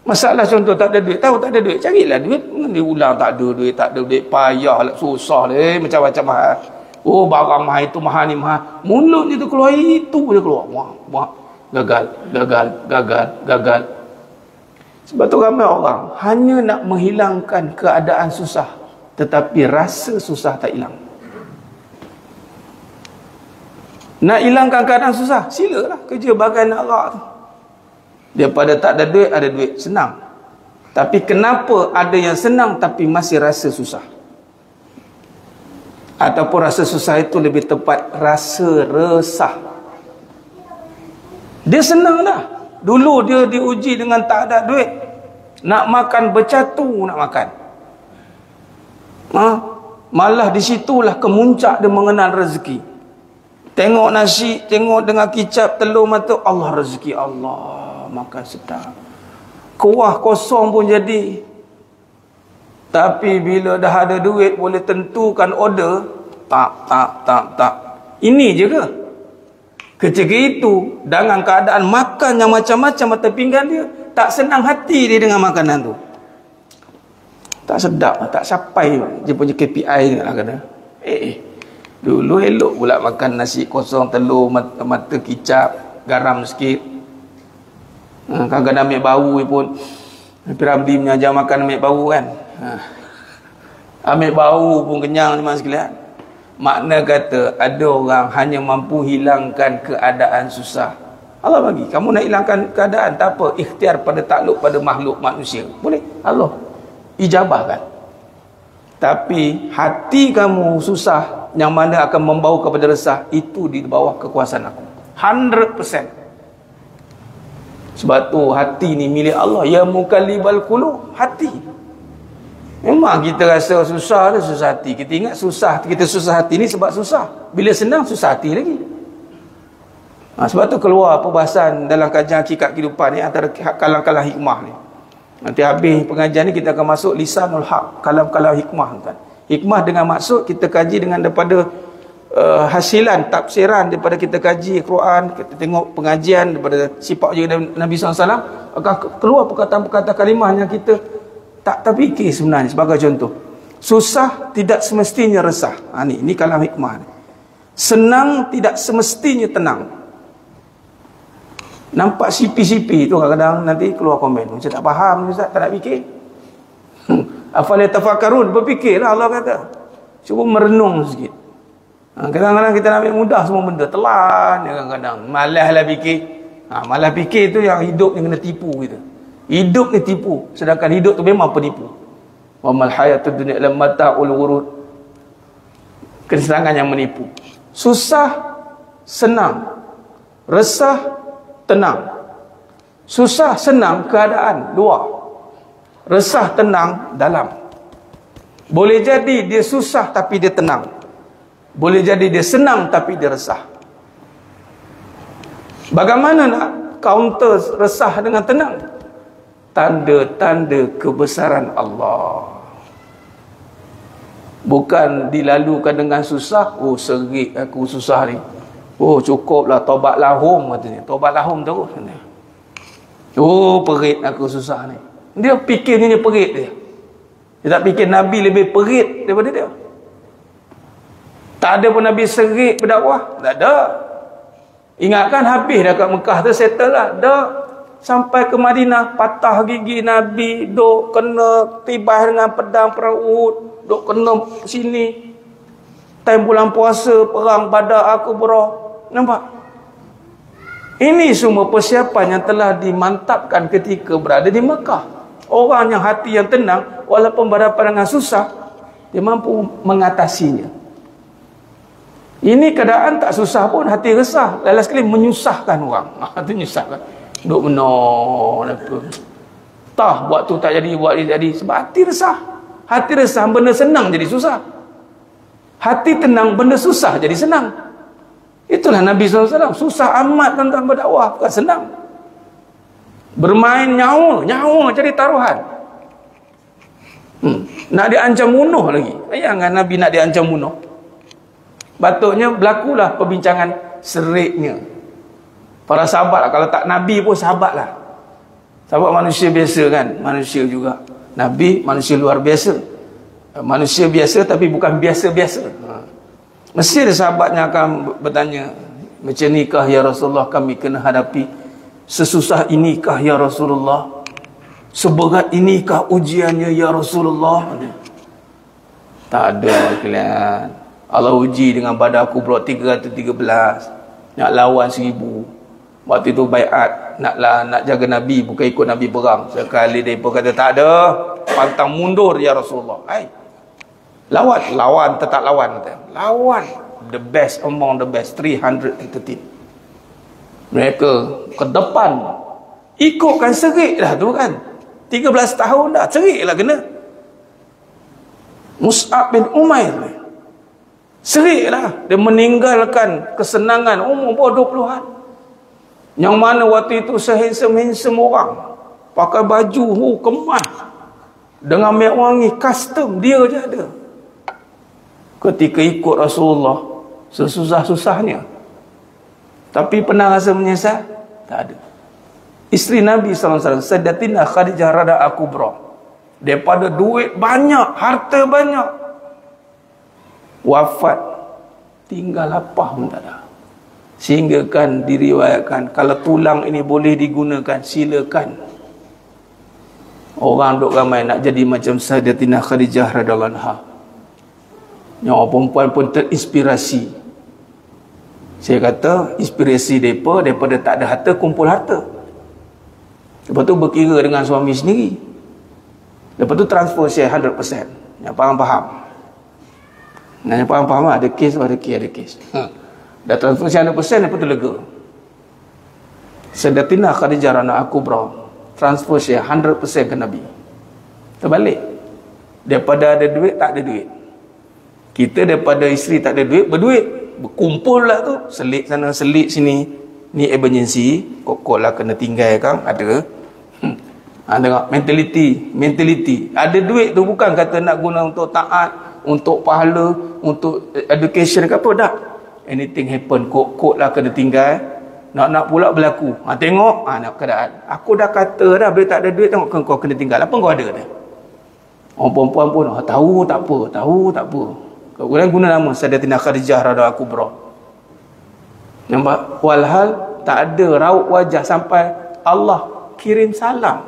Masalah contoh tak ada duit. Tahu tak ada duit, carilah duit. Diulang tak ada duit, tak ada duit. Payah lah, susah lah. Macam-macam mahal. Oh, barang mahal itu, mahal ni mahal. Mulut dia tu keluar, itu dia keluar. Wah. Gagal. Sebab tu ramai orang hanya nak menghilangkan keadaan susah, tetapi rasa susah tak hilang. Nak hilangkan keadaan susah, silalah kerja bagai nak rak tu. Daripada tak ada duit, ada duit, senang. Tapi kenapa ada yang senang tapi masih rasa susah? Ataupun rasa susah itu lebih tepat rasa resah. Dia senang dah. Dulu dia diuji dengan tak ada duit. Nak makan bercatu nak makan. Malah di situlah kemuncak dia mengenal rezeki. Tengok nasi, tengok dengan kicap telur mata, Allah rezeki Allah, makan sedap. Kuah kosong pun jadi. Tapi bila dah ada duit boleh tentukan order, tak. Ini je ke? Ketika itu dengan keadaan makan yang macam-macam atas pinggan dia, tak senang hati dia dengan makanan tu. Tak sedap, tak sampai dia punya KPI lah kata. Dulu elok pula makan nasi kosong telur mata kicap. garam sikit. Kadang-kadang ambil bau pun. Piramli mengajar makan ambil bau kan. Ambil bau pun kenyang teman sekalian. Makna kata ada orang hanya mampu hilangkan keadaan susah. Allah bagi. Kamu nak hilangkan keadaan, tak apa. Ikhtiar pada takluk pada makhluk manusia. Boleh. Allah ijabahkan. Tapi hati kamu susah, yang mana akan membawa kepada resah, itu di bawah kekuasaan aku. 100%. Sebab tu hati ni milik Allah. Ya mukallibal qulub. Hati. Memang kita rasa susah tu susah hati. Kita ingat susah, kita susah hati ni sebab susah. Bila senang susah hati lagi. Sebab tu keluar perbahasan dalam kajian hakikat kehidupan ni antara kalam-kalam hikmah ni. Nanti habis pengajian ni kita akan masuk lisanul haq, kalam-kalam hikmah kan. Hikmah dengan maksud kita kaji dengan daripada hasilan tafsiran daripada kita kaji Quran, kita tengok pengajian daripada sifat Nabi SAW, akan keluar perkataan-perkataan kalimah yang kita tak terfikir sebenarnya. Sebagai contoh, susah tidak semestinya resah. Ni kalam hikmah ni. Senang tidak semestinya tenang. Nampak sipi-sipi tu kadang-kadang nanti keluar komen, macam tak faham Ustaz, tak nak fikir. Afal yatafakkarun, berfikirlah Allah kata. Cuba merenung sikit. Kadang-kadang kita nak ambil mudah semua benda, telan kadang-kadang. Malaslah fikir. Malas fikir tu yang hidup yang kena tipu kita. Hidup ni tipu, sedangkan hidup tu memang penipu. Wa mal hayatud dunya illa mata'ul ghurur. Kesenangan yang menipu. Susah, senang. Resah, tenang. Susah, senang, keadaan luar. Resah, tenang, dalam. Boleh jadi dia susah tapi dia tenang. Boleh jadi dia senang tapi dia resah. Bagaimana nak counter resah dengan tenang? Tanda-tanda kebesaran Allah. Bukan dilalukan dengan susah. Oh, serik aku susah ni. Oh, cukuplah tobat lahum katanya. Tobat lahum terus. Oh, perit aku susah ni. Dia fikirnya perit dia. Dia tak fikir Nabi lebih perit daripada dia. Tak ada pun Nabi serik berdakwah. Tak ada. Ingatkan habis dah kat Mekah tu, settle lah. Dah. Sampai ke Madinah, patah gigi Nabi, duk kena tibah dengan pedang perang Uhud, duk kena sini. Time bulan puasa, perang Badar Akubra. Nampak? Ini semua persiapan yang telah dimantapkan ketika berada di Mekah. Orang yang hati yang tenang, walaupun berhadapan dengan susah, dia mampu mengatasinya. Ini keadaan tak susah pun, hati resah. Lain sekali menyusahkan orang. Itu menyusahkan. Duk menor apa. Tah buat tu tak jadi, buat ni jadi. Sebab hati resah. Hati resah benda senang jadi susah. Hati tenang benda susah jadi senang. Itulah Nabi SAW. Susah amat tentang berdakwah, bukan senang. Bermain nyawa jadi taruhan. Nak diancam bunuh lagi. Bayangkan Nabi nak diancam bunuh. Patutnya berlakulah perbincangan seriknya. Para sahabat, kalau tak Nabi pun sahabat lah. Sahabat manusia biasa kan. Manusia juga. Nabi manusia luar biasa. Manusia biasa tapi bukan biasa-biasa. Mesti ada sahabatnya akan bertanya, macam nikah ya Rasulullah kami kena hadapi. Sesusah inikah ya Rasulullah? Seberat inikah ujiannya ya Rasulullah? Tak ada kalian. Allah uji dengan badan aku berat 313. Nak lawan 1000. Waktu itu baiat nak jaga Nabi, bukan ikut Nabi perang. Sekali dia pun kata tak ada, pantang mundur ya Rasulullah. Lawan tetap lawan kata. Lawan the best among the best, 313. Mereka ke depan ikutkan serik dah tu kan. 13 tahun dah serik lah kena. Mus'ab bin Umair serik lah. Dia meninggalkan kesenangan umur bawah 20-an. Yang mana waktu itu sehandsome orang. Pakai baju kemas. Dengan minyak wangi custom. Dia je ada. Ketika ikut Rasulullah, sesusah-susahnya. Tapi pernah rasa menyesal? Tak ada. Isteri Nabi SAW, Sayyidatina Khadijah Rada Akubra. Daripada duit banyak, harta banyak, wafat, tinggal apa pun tak ada. Sehingga kan diriwayatkan kalau tulang ini boleh digunakan, silakan. Orang duk ramai nak jadi macam Sayyidatina Khadijah radhiyallahu anha. Yang orang perempuan pun terinspirasi. Saya kata inspirasi mereka daripada tak ada harta kumpul harta. Lepas tu berkira dengan suami sendiri. Lepas tu transfer share 100%. Yang faham-faham. Yang faham-faham ada kes, ada kes. Dah transfer share 100%, lepas tu lega. Sayyidatina Khadijah anak aku bro, transfer share 100% ke Nabi. Terbalik. Daripada ada duit, tak ada duit. Kita daripada isteri tak ada duit, berduit. Berkumpul lah tu. Selit sana, selit sini. Ni emergency. Kokok lah kena tinggal kan. Ada. Tengok. Mentality. Ada duit tu bukan kata nak guna untuk taat, untuk pahala, untuk education ke apa. Tak. Anything happen, kokok lah kena tinggal. Nak pula berlaku. Tengok. Nak keadaan. Aku dah kata dah, bila tak ada duit, tengok kau kena tinggal. Apa kau ada dah? Orang perempuan pun tahu tak apa. Kemudian guna nama Sayyidatina Khadijah radhiyallahu anha kubra. Nampak? Walhal tak ada raut wajah sampai Allah kirim salam.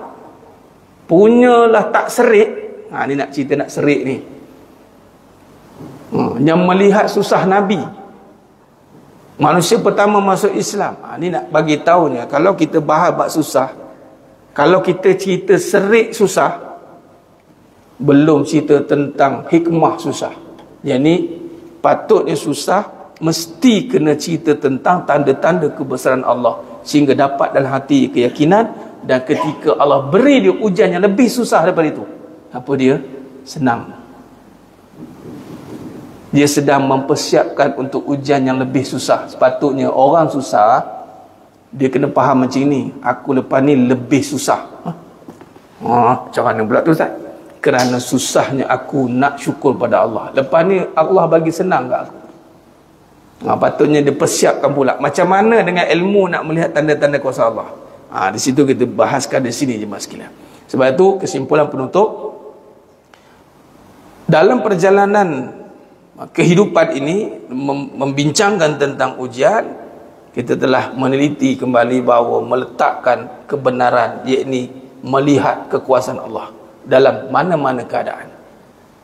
Punyalah tak serik. Ni nak cerita nak serik ni. Yang melihat susah Nabi. Manusia pertama masuk Islam. Ni nak bagi tahu ni, kalau kita bahas bab susah, kalau kita cerita serik susah, belum cerita tentang hikmah susah. Yang ni patutnya susah, mesti kena cerita tentang tanda-tanda kebesaran Allah, sehingga dapat dalam hati keyakinan. Dan ketika Allah beri dia ujian yang lebih susah daripada itu, apa dia? Senang. Dia sedang mempersiapkan untuk ujian yang lebih susah. Sepatutnya orang susah, dia kena faham macam ni, aku lepas ni lebih susah. Macam mana pula tu Ustaz? Kerana susahnya aku nak syukur pada Allah. Lepas ni Allah bagi senang kat aku. Patutnya dia persiapkan pula. Macam mana dengan ilmu nak melihat tanda-tanda kuasa Allah. Di situ kita bahaskan di sini jemaah sekalian. Sebab itu kesimpulan penutup, dalam perjalanan kehidupan ini membincangkan tentang ujian, kita telah meneliti kembali bahawa meletakkan kebenaran, yakni melihat kekuasaan Allah dalam mana-mana keadaan,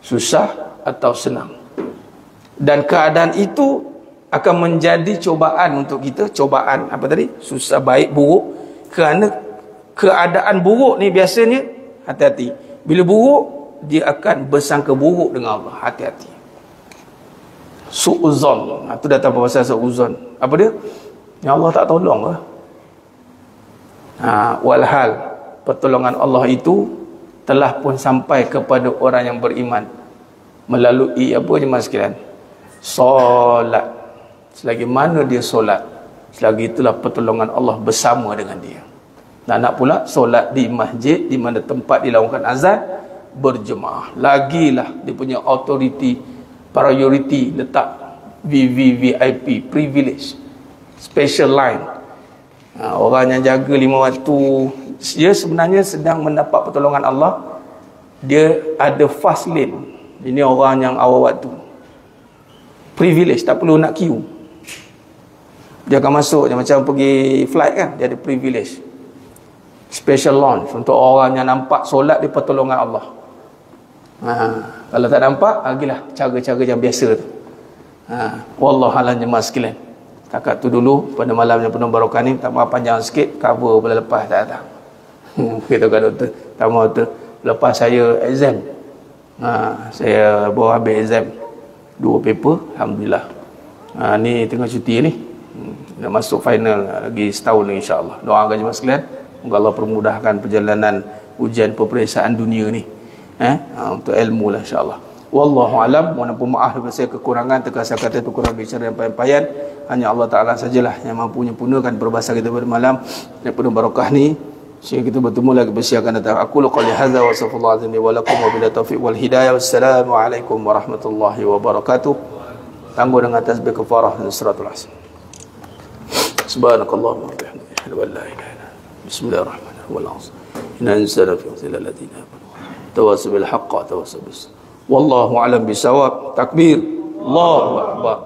susah atau senang. Dan keadaan itu akan menjadi cobaan untuk kita. Cobaan apa tadi? Susah, baik, buruk. Kerana keadaan buruk ni biasanya, hati-hati. Bila buruk, dia akan bersangka buruk dengan Allah. Hati-hati. Su'uzon. Itu datang pasal su'uzon. Apa dia? Ya Allah tak tolong lah. Walhal pertolongan Allah itu telah pun sampai kepada orang yang beriman melalui apa jemaah sekalian? Solat. Selagi mana dia solat, selagi itulah pertolongan Allah bersama dengan dia. Dan nak pula solat di masjid, di mana tempat dilakukan azan, berjemaah. Lagilah dia punya authority, priority letak VVVIP, privilege, special line. Orang yang jaga 5 waktu, dia sebenarnya sedang mendapat pertolongan Allah. Dia ada fast lane. Ini orang yang awal waktu, privilege, tak perlu nak queue. Dia akan masuk, dia macam pergi flight kan, dia ada privilege, special launch untuk orang yang nampak solat di pertolongan Allah. Kalau tak nampak, lagilah cara-cara yang biasa tu. Wallahualam jemaah sekalian. Takat tu dulu pada malam yang penuh barakah ni. Tak mahu panjang sikit, cover boleh lepas tak datang. Kita kan doktor, tak mahu doktor, lepas saya exam, saya baru habis exam 2 paper, alhamdulillah. Ni tengah cuti ni, nak masuk final lagi setahun ni insya-Allah. Doakan jemaah sekalian, moga Allah permudahkan perjalanan ujian peperiksaan dunia ni, untuk ilmu lah insya-Allah. Wallahu alam. Mohon maaf daripada saya kekurangan, terkasar kata tu kurang bicara yang payah-payah. Hanya Allah Taala sajalah yang mampu menyempurnakan perbahasan kita pada malam yang penuh barakah ni, sehingga kita bertemu lagi bersiakan datang. Aku qouli hadza wa sallallahu alaihi wa lakum wa bila taufiq wal hidayah. Wassalamu alaikum warahmatullahi wabarakatuh. Tangguh dengan tasbih kafarah dan suratul asr. Subhanakallahumma wa bihamdika, asyhadu an la ilaha illa anta, bismillahirrahmanirrahim. Wal 'asr. Inna al-insana fi khusr illa alladhina amanu tawasaw bil haqqi wa tawasaw bis sabr. Wallahu a'lam bisawab. Takbir. Allahu akbar.